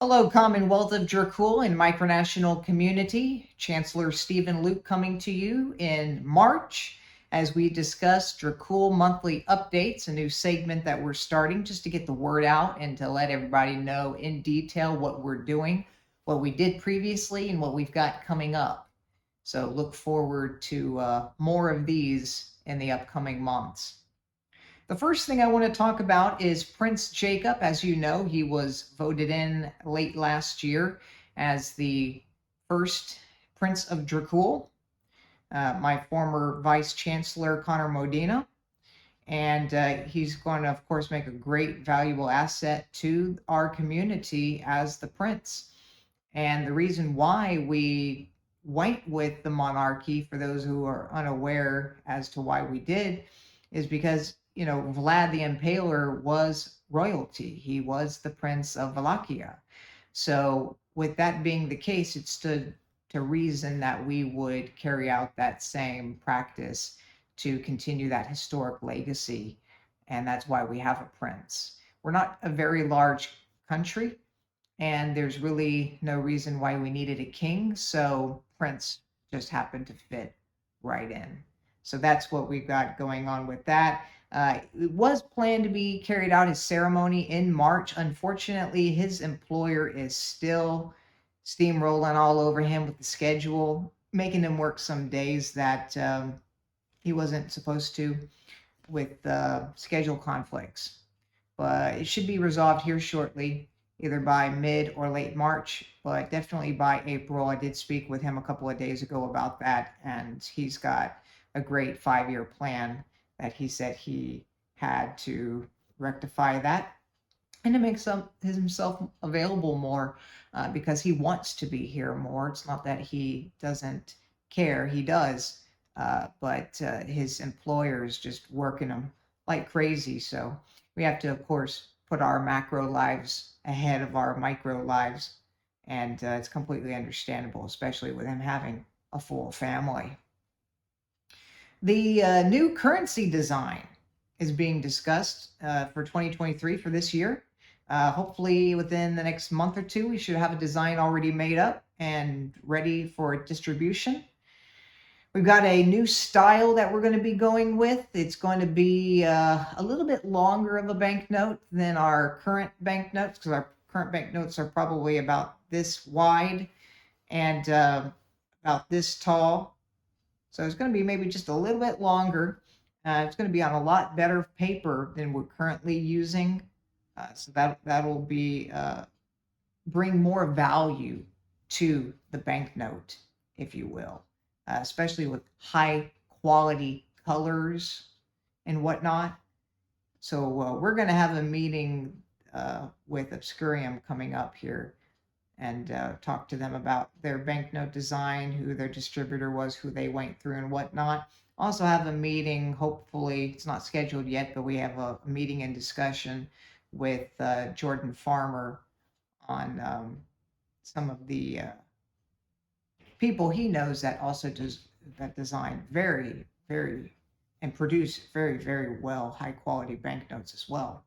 Hello, Commonwealth of Dracul and micronational community. Chancellor Stephen Luke coming to you in March as we discuss Dracul monthly updates, a new segment that we're starting just to get the word out and to let everybody know in detail what we're doing, what we did previously, and what we've got coming up. So look forward to more of these in the upcoming months. The first thing I want to talk about is Prince Jacob. As you know, he was voted in late last year as the first Prince of Dracul. My former Vice Chancellor, Connor Modena. And he's going to, of course, make a great, valuable asset to our community as the Prince. And the reason why we went with the monarchy, for those who are unaware as to why we did, is because, Vlad the Impaler was royalty. He was the Prince of Wallachia. So, with that being the case, it stood to reason that we would carry out that same practice to continue that historic legacy. And that's why we have a prince. We're not a very large country, and there's really no reason why we needed a king. So Prince just happened to fit right in. So that's what we've got going on with that. It was planned to be carried out his ceremony in March. Unfortunately, his employer is still steamrolling all over him with the schedule, making him work some days that he wasn't supposed to with schedule conflicts. But it should be resolved here shortly, either by mid or late March, but definitely by April. I did speak with him a couple of days ago about that, and he's got a great 5-year plan that he said he had to rectify that and to make himself available more, because he wants to be here more. It's not that he doesn't care, he does, but his employer is just working him like crazy. So we have to, of course, put our macro lives ahead of our micro lives, and it's completely understandable, especially with him having a full family. The new currency design is being discussed for 2023 for this year. Hopefully, within the next month or two, we should have a design already made up and ready for distribution. We've got a new style that we're going to be going with. It's going to be a little bit longer of a banknote than our current banknotes, because our current banknotes are probably about this wide and about this tall. So it's going to be maybe just a little bit longer. It's going to be on a lot better paper than we're currently using. So that'll be bring more value to the banknote, if you will, especially with high quality colors and whatnot. So we're going to have a meeting with Obscurium coming up here and talk to them about their banknote design, who their distributor was, who they went through, and whatnot. Also have a meeting, hopefully, it's not scheduled yet, but we have a meeting and discussion with Jordan Farmer on some of the people he knows that also does that design very, very, and produce very, very well, high quality banknotes as well.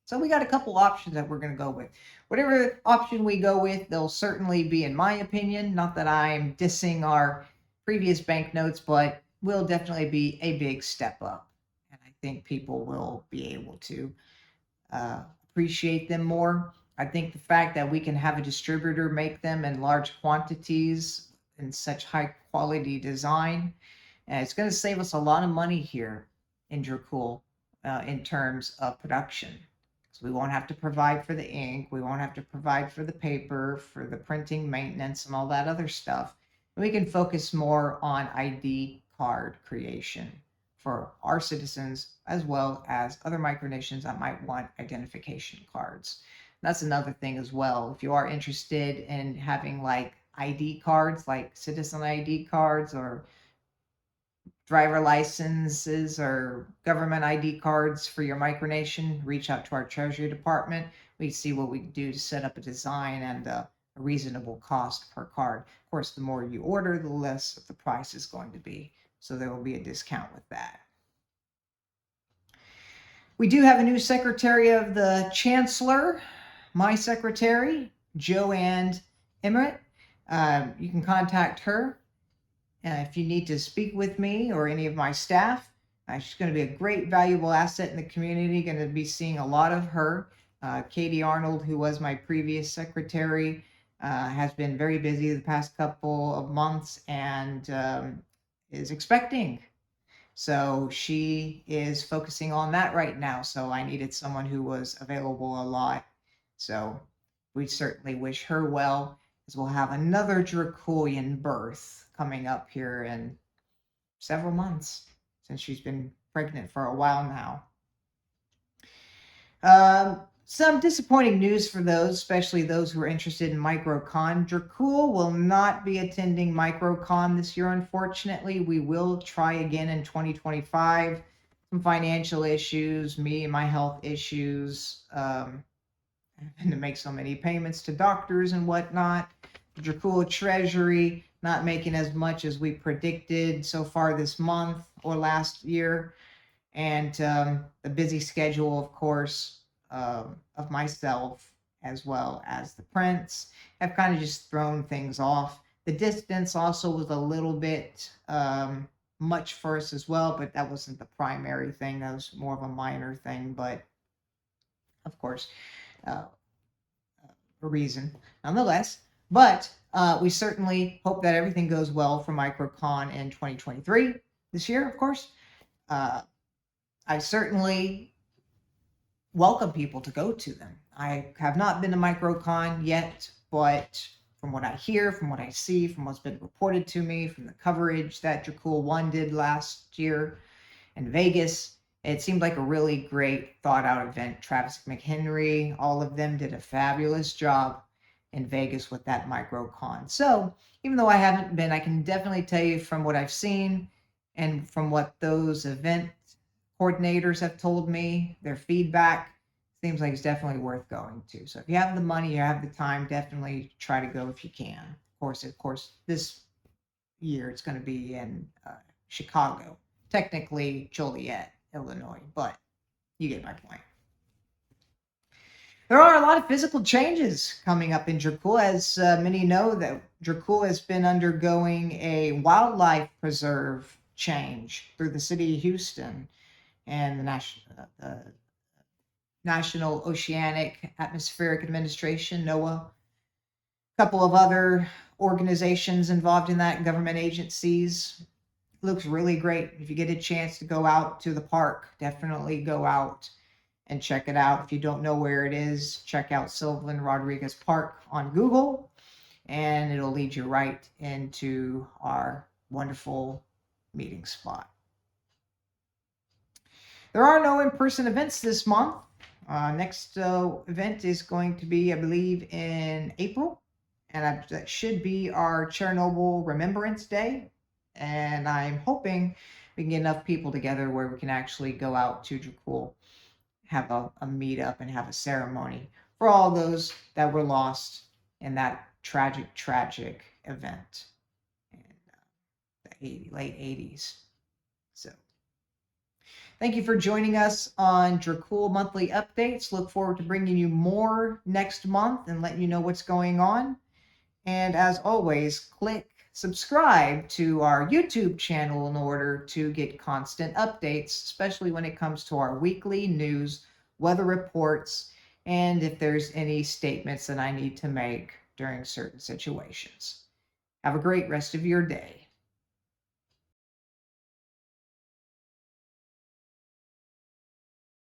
So we got a couple options that we're going to go with. Whatever option we go with, they'll certainly be, in my opinion, not that I'm dissing our previous banknotes, but will definitely be a big step up. And I think people will be able to appreciate them more. I think the fact that we can have a distributor make them in large quantities in such high quality design, and it's going to save us a lot of money here in Dracul in terms of production. So we won't have to provide for the ink, we won't have to provide for the paper, for the printing, maintenance, and all that other stuff. And we can focus more on ID card creation for our citizens as well as other micronations that might want identification cards. That's another thing as well. If you are interested in having like ID cards, like citizen ID cards or driver licenses or government ID cards for your micronation, reach out to our Treasury Department. We see what we can do to set up a design and a reasonable cost per card. Of course, the more you order, the less the price is going to be. So there will be a discount with that. We do have a new secretary of the chancellor, my secretary. Joanne Emmerich. You can contact her if you need to speak with me or any of my staff. She's going to be a great, valuable asset in the community. Going to be seeing a lot of her. Katie Arnold, who was my previous secretary, has been very busy the past couple of months and is expecting. So she is focusing on that right now. So I needed someone who was available a lot. So we certainly wish her well, as we'll have another Draculian birth coming up here in several months, since she's been pregnant for a while now. Some disappointing news for those, especially those who are interested in MicroCon. Dracul will not be attending MicroCon this year, unfortunately. We will try again in 2025. Some financial issues, me and my health issues, having to make so many payments to doctors and whatnot. Dracul Treasury not making as much as we predicted so far this month or last year. And the busy schedule, of course, of myself as well as the prince have kind of just thrown things off. The distance also was a little bit much for us as well, but that wasn't the primary thing. That was more of a minor thing, but of course, a reason nonetheless. But we certainly hope that everything goes well for MicroCon in 2023 this year, of course. I certainly welcome people to go to them. I have not been to MicroCon yet, but from what I hear, from what I see, from what's been reported to me, from the coverage that Dracul 1 did last year in Vegas, it seemed like a really great thought out event. Travis McHenry, all of them did a fabulous job in Vegas with that MicroCon. So even though I haven't been, I can definitely tell you from what I've seen and from what those event coordinators have told me, their feedback seems like it's definitely worth going to. So if you have the money, you have the time, definitely try to go if you can. Of course, this year it's going to be in Chicago, technically Joliet, Illinois, but you get my point. There are a lot of physical changes coming up in Dracul. As many know, that Dracul has been undergoing a wildlife preserve change through the city of Houston and the National Oceanic Atmospheric Administration, NOAA, a couple of other organizations involved in that, government agencies. It looks really great. If you get a chance to go out to the park, definitely go out and check it out. If you don't know where it is, check out Sylvan Rodriguez Park on Google, and it'll lead you right into our wonderful meeting spot. There are no in-person events this month. Next event is going to be, I believe, in April, and that should be our Chernobyl Remembrance Day. And I'm hoping we can get enough people together where we can actually go out to Dracul, have a meetup, and have a ceremony for all those that were lost in that tragic event in the late 80s. So thank you for joining us on Dracul Monthly Updates. Look forward to bringing you more next month and letting you know what's going on. And as always, click subscribe to our YouTube channel in order to get constant updates, especially when it comes to our weekly news, weather reports, and if there's any statements that I need to make during certain situations. Have a great rest of your day.